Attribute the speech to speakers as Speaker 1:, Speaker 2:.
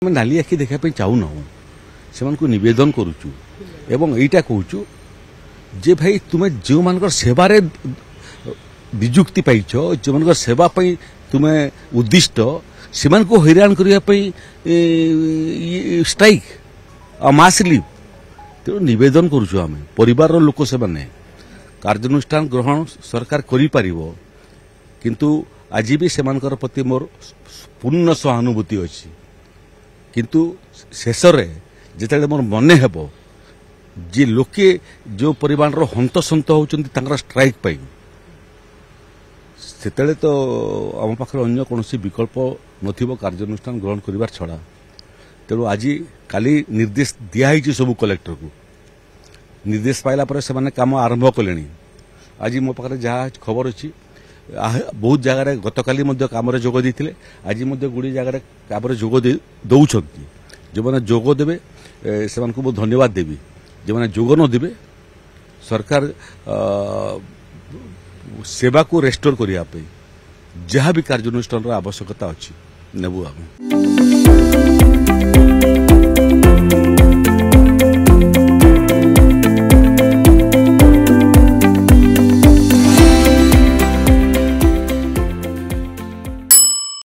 Speaker 1: नाली आखि देखा चाहूना से नवेदन करुचु एवं यहीटा कहूँ जे भाई तुम्हें जो मान सेवारे निजुक्ति पाइछ जो मान सेवा तुम्हें उद्दिष्ट से हैरान करने स्ट्राइक आ मास लिव तेणु नवेदन करुचु आम परिवार लोक से माने कार्यानुष्ठान ग्रहण सरकार करि किंतु आज भी से प्रति मोर पूर्ण सहानुभूति अच्छी किंतु शेष जिते मोर मन हेब जे लोके जो परिमाण हंतसंत होती स्ट्राइक पाई से तो आम पाखे अन्य कौन विकल्प नथिबो कार्यानुष्ठान ग्रहण करिवार छड़ा तेणु आज काली निर्देश दिखाई सब कलेक्टर को निर्देश पाइला पर से माने काम आरंभ कले आज मो पाखे जहाँ खबर अच्छी बहुत जगार गतकाली काम जोग देते आज गुड़ी जगार काम जोग दौरान जो मैंने जोग देवे से बहुत धन्यवाद देवी जो मैंने जोग न देवे सरकार सेवा को रेस्टोर करने जहाँ भी कार्यानुष्ठान आवश्यकता अच्छी नेबू आम।